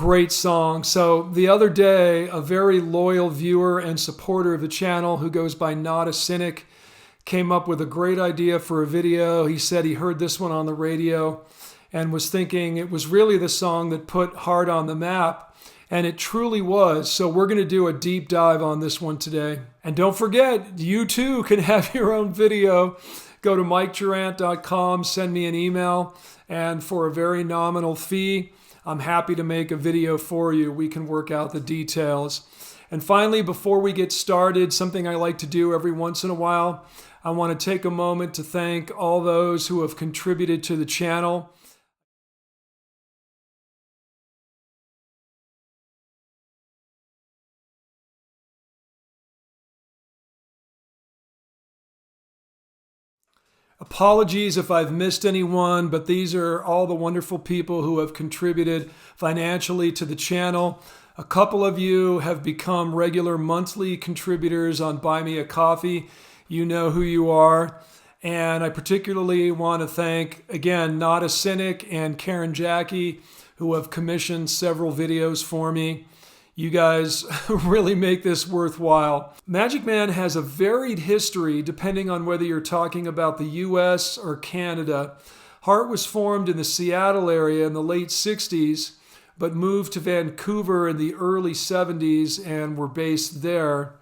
great song. So the other day, a very loyal viewer and supporter of the channel who goes by Not a Cynic came up with a great idea for a video. He said he heard this one on the radio and was thinking it was really the song that put Heart on the map. And it truly was. So we're going to do a deep dive on this one today. And don't forget, you too can have your own video. Go to mjerant.com, send me an email, and for a very nominal fee, I'm happy to make a video for you. We can work out the details. And finally, before we get started, something I like to do every once in a while, I want to take a moment to thank all those who have contributed to the channel. Apologies if I've missed anyone, but these are all the wonderful people who have contributed financially to the channel. A couple of you have become regular monthly contributors on Buy Me a Coffee. You know who you are. And I particularly want to thank, again, Not a Cynic and Karen Jackie, who have commissioned several videos for me. You guys really make this worthwhile. Magic Man has a varied history depending on whether you're talking about the US or Canada. Heart was formed in the Seattle area in the late 60s, but moved to Vancouver in the early 70s and were based there.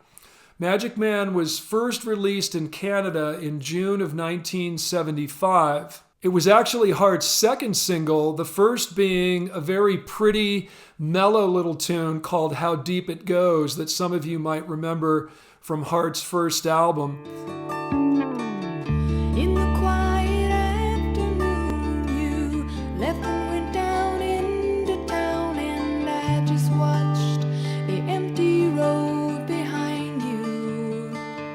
Magic Man was first released in Canada in June of 1975. It was actually Heart's second single, the first being a very pretty, mellow little tune called How Deep It Goes that some of you might remember from Heart's first album. In the quiet afternoon, you left and went down into town, and I just watched the empty road behind you.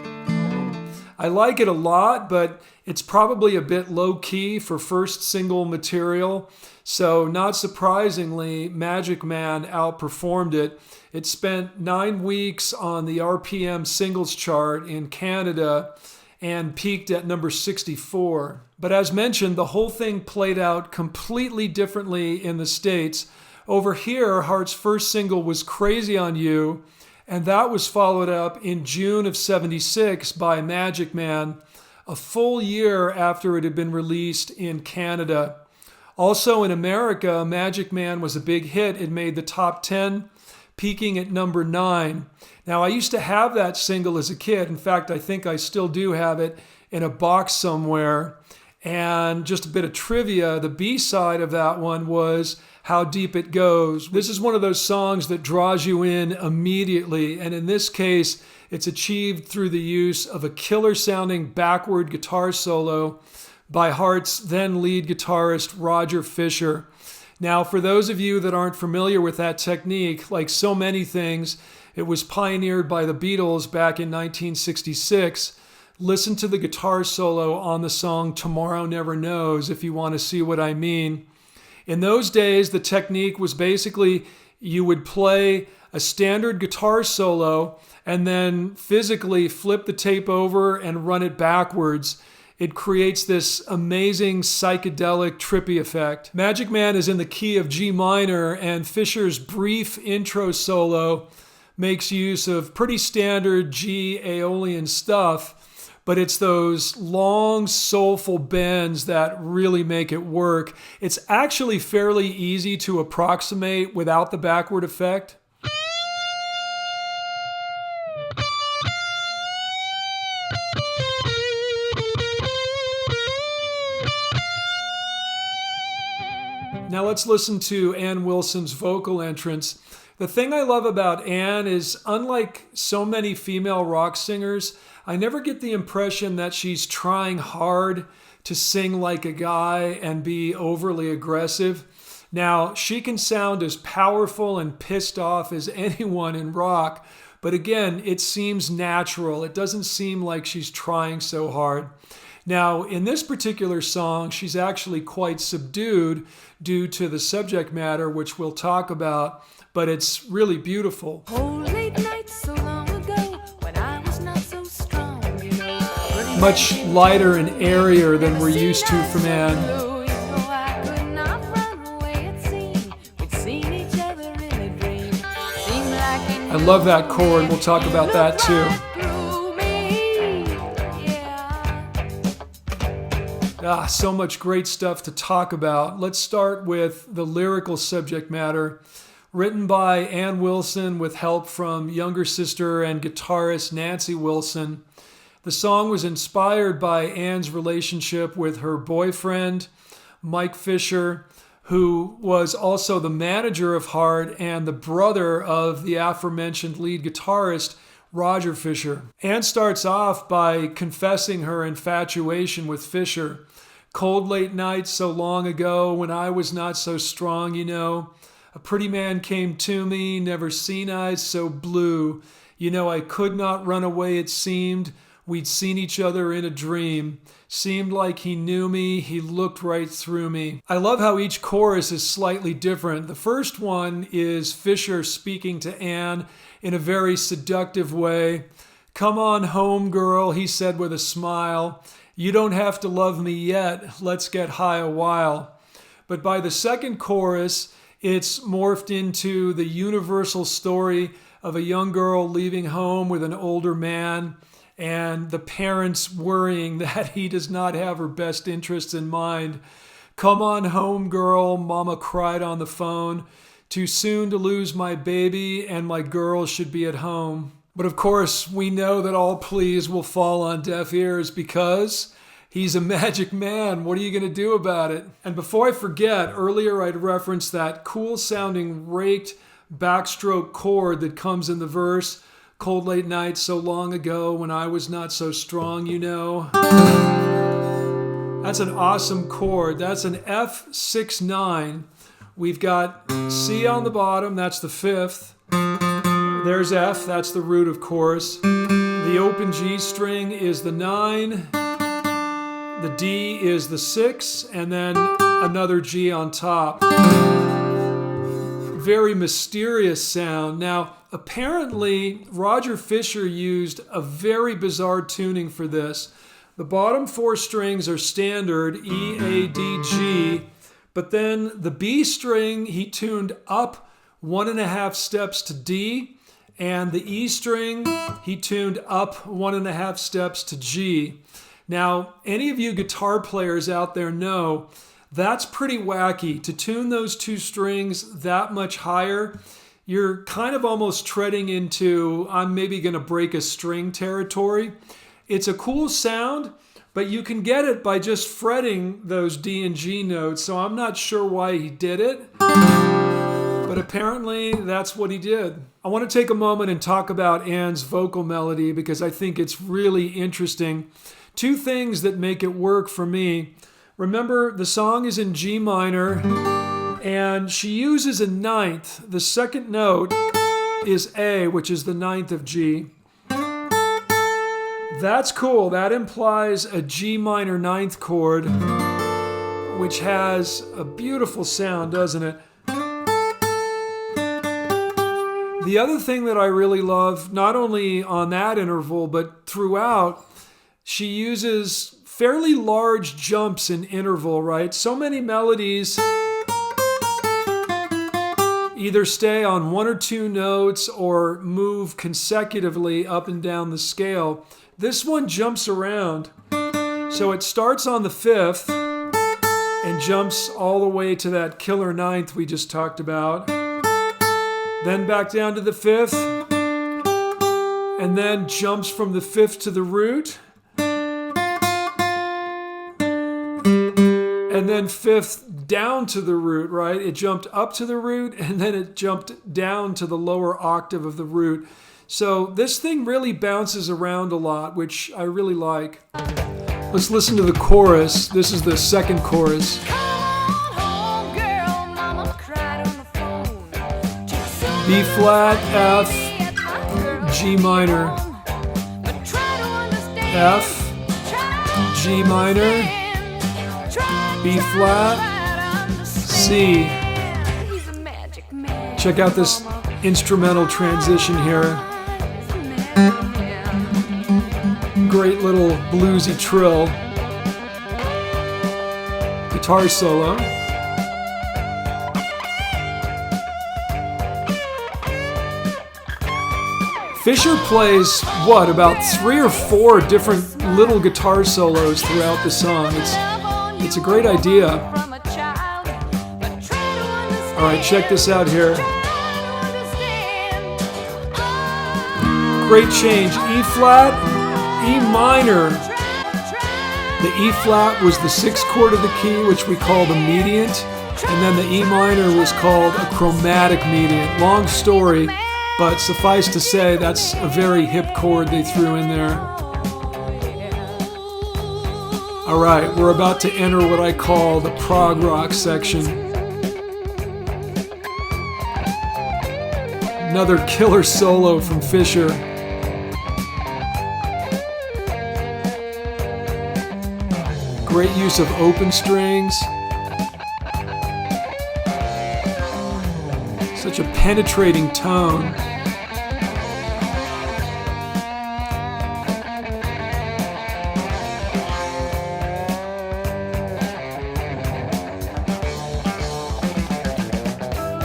I like it a lot, but it's probably a bit low-key for first single material. So not surprisingly, Magic Man outperformed it. It spent 9 weeks on the RPM singles chart in Canada and peaked at number 64. But as mentioned, the whole thing played out completely differently in the States. Over here, Heart's first single was Crazy on You, and that was followed up in June of 76 by Magic Man, a full year after it had been released in Canada. Also in America, Magic Man was a big hit. It made the top 10, peaking at number 9. Now, I used to have that single as a kid. In fact, I think I still do have it in a box somewhere. And just a bit of trivia, the B-side of that one was How Deep It Goes. This is one of those songs that draws you in immediately. And in this case, it's achieved through the use of a killer-sounding backward guitar solo by Heart's then lead guitarist Roger Fisher. Now, for those of you that aren't familiar with that technique, like so many things, it was pioneered by the Beatles back in 1966. Listen to the guitar solo on the song Tomorrow Never Knows if you want to see what I mean. In those days, the technique was basically you would play a standard guitar solo and then physically flip the tape over and run it backwards. It creates this amazing psychedelic trippy effect. Magic Man is in the key of G minor, and Fisher's brief intro solo makes use of pretty standard G Aeolian stuff, but it's those long, soulful bends that really make it work. It's actually fairly easy to approximate without the backward effect. Now let's listen to Ann Wilson's vocal entrance. The thing I love about Ann is, unlike so many female rock singers, I never get the impression that she's trying hard to sing like a guy and be overly aggressive. Now, she can sound as powerful and pissed off as anyone in rock, but again, it seems natural. It doesn't seem like she's trying so hard. Now, in this particular song, she's actually quite subdued due to the subject matter, which we'll talk about, but it's really beautiful. Oh, late nights so long ago, when I was not so strong, you know. Much lighter and airier than we're used to from Ann. You know, I could not run away, it seemed. We'd seen each other I love that chord. We'll talk about that too. So much great stuff to talk about. Let's start with the lyrical subject matter. Written by Ann Wilson with help from younger sister and guitarist Nancy Wilson. The song was inspired by Ann's relationship with her boyfriend, Mike Fisher, who was also the manager of Heart and the brother of the aforementioned lead guitarist, Roger Fisher. Ann starts off by confessing her infatuation with Fisher. Cold late nights so long ago when I was not so strong, you know. A pretty man came to me, never seen eyes so blue. You know, I could not run away, it seemed. We'd seen each other in a dream. Seemed like he knew me, he looked right through me. I love how each chorus is slightly different. The first one is Fisher speaking to Ann in a very seductive way. Come on home, girl, he said with a smile. You don't have to love me yet, let's get high a while. But by the second chorus, it's morphed into the universal story of a young girl leaving home with an older man and the parents worrying that he does not have her best interests in mind. Come on home, girl, Mama cried on the phone. Too soon to lose my baby and my girl should be at home. But of course, we know that all pleas will fall on deaf ears because he's a magic man. What are you going to do about it? And before I forget, earlier I'd referenced that cool sounding raked backstroke chord that comes in the verse. Cold late nights so long ago when I was not so strong, you know. That's an awesome chord. That's an F6-9. We've got C on the bottom, that's the fifth. There's F, that's the root, of course. The open G string is the 9. The D is the 6, and then another G on top. Very mysterious sound. Now, apparently, Roger Fisher used a very bizarre tuning for this. The bottom 4 strings are standard, E, A, D, G, but then the B string he tuned up 1.5 steps to D, and the E string he tuned up 1.5 steps to G. Now, any of you guitar players out there know that's pretty wacky. To tune those 2 strings that much higher, you're kind of almost treading into, I'm maybe going to break a string territory. It's a cool sound, but you can get it by just fretting those D and G notes, so I'm not sure why he did it. But apparently that's what he did. I want to take a moment and talk about Ann's vocal melody because I think it's really interesting. 2 things that make it work for me. Remember, the song is in G minor, and she uses a 9th. The second note is A, which is the 9th of G. That's cool. That implies a G minor 9th chord, which has a beautiful sound, doesn't it? The other thing that I really love, not only on that interval, but throughout, she uses fairly large jumps in interval, right? So many melodies either stay on 1 or 2 notes or move consecutively up and down the scale. This one jumps around. So it starts on the 5th and jumps all the way to that killer 9th we just talked about. Then back down to the 5th, and then jumps from the 5th to the root, and then 5th down to the root, right? It jumped up to the root, and then it jumped down to the lower octave of the root. So this thing really bounces around a lot, which I really like. Let's listen to the chorus. This is the second chorus. B flat, F, G minor, F, G minor, B flat, C. Check out this instrumental transition here. Great little bluesy trill. Guitar solo. Fisher plays, what, about 3 or 4 different little guitar solos throughout the song. It's a great idea. All right, check this out here. Great change. E flat, E minor. The E flat was the 6th chord of the key, which we call the mediant, and then the E minor was called a chromatic mediant. Long story, but suffice to say that's a very hip chord they threw in there. All right, we're about to enter what I call the prog rock section. Another killer solo from Fisher. Great use of open strings. Such a penetrating tone.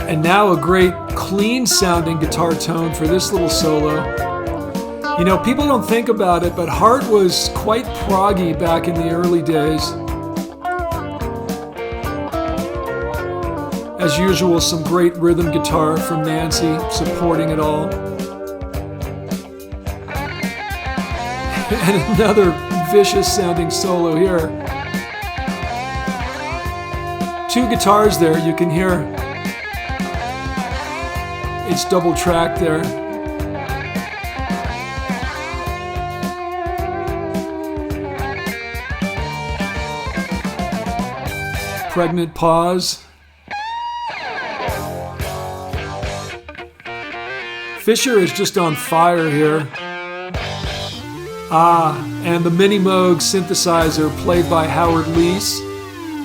And now a great clean sounding guitar tone for this little solo. You know, people don't think about it, but Hart was quite proggy back in the early days. As usual, some great rhythm guitar from Nancy supporting it all. And another vicious sounding solo here. 2 guitars there, you can hear. It's double tracked there. Pregnant pause. Fisher is just on fire here. And the Mini Moog synthesizer played by Howard Leese,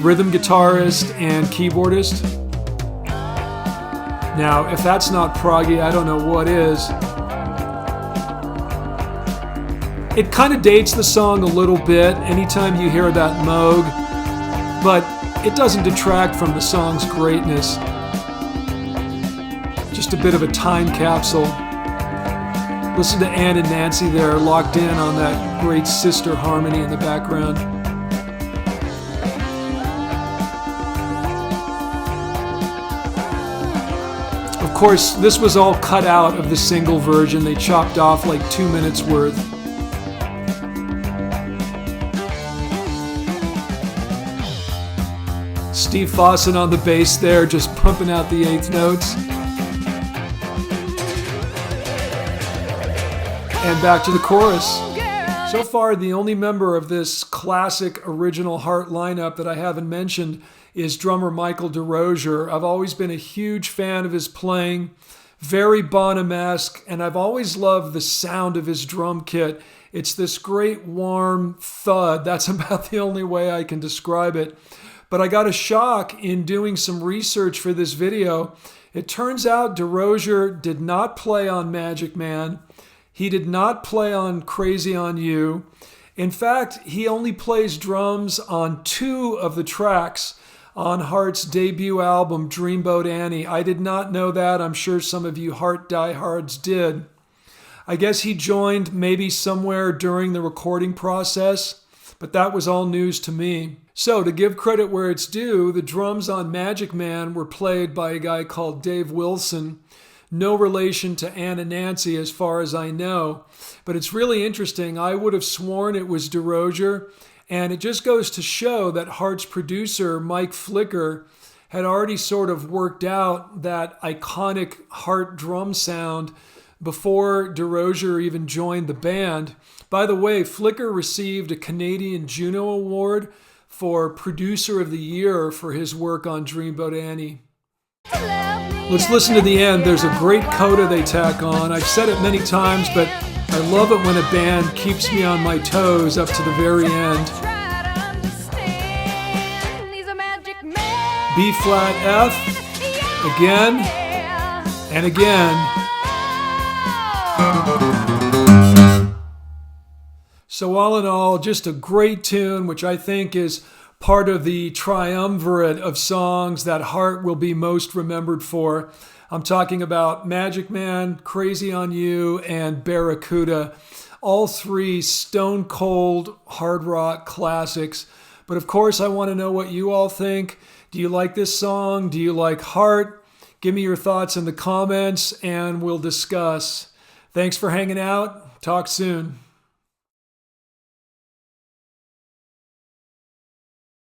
rhythm guitarist and keyboardist. Now, if that's not proggy, I don't know what is. It kind of dates the song a little bit anytime you hear that Moog, but it doesn't detract from the song's greatness. Just a bit of a time capsule. Listen to Ann and Nancy there, locked in on that great sister harmony in the background. Of course, this was all cut out of the single version. They chopped off like 2 minutes worth. Steve Fossen on the bass there, just pumping out the 8th notes. And back to the chorus. So far, the only member of this classic original Hart lineup that I haven't mentioned is drummer Michael DeRosier. I've always been a huge fan of his playing, very Bonham-esque, and I've always loved the sound of his drum kit. It's this great warm thud. That's about the only way I can describe it. But I got a shock in doing some research for this video. It turns out DeRosier did not play on Magic Man. He did not play on Crazy on You. In fact, he only plays drums on 2 of the tracks on Hart's debut album, Dreamboat Annie. I did not know that. I'm sure some of you Hart diehards did. I guess he joined maybe somewhere during the recording process, but that was all news to me. So, to give credit where it's due, the drums on Magic Man were played by a guy called Dave Wilson. No relation to Ann and Nancy as far as I know. But it's really interesting. I would have sworn it was DeRosier. And it just goes to show that Hart's producer, Mike Flicker, had already sort of worked out that iconic Hart drum sound before DeRosier even joined the band. By the way, Flicker received a Canadian Juno Award for Producer of the Year for his work on Dreamboat Annie. Let's listen to the end. There's a great coda they tack on. I've said it many times, but I love it when a band keeps me on my toes up to the very end. B flat F, again, and again. So all in all, just a great tune, which I think is part of the triumvirate of songs that Heart will be most remembered for. I'm talking about Magic Man, Crazy on You, and Barracuda. All three stone cold hard rock classics. But of course, I want to know what you all think. Do you like this song? Do you like Heart? Give me your thoughts in the comments and we'll discuss. Thanks for hanging out. Talk soon.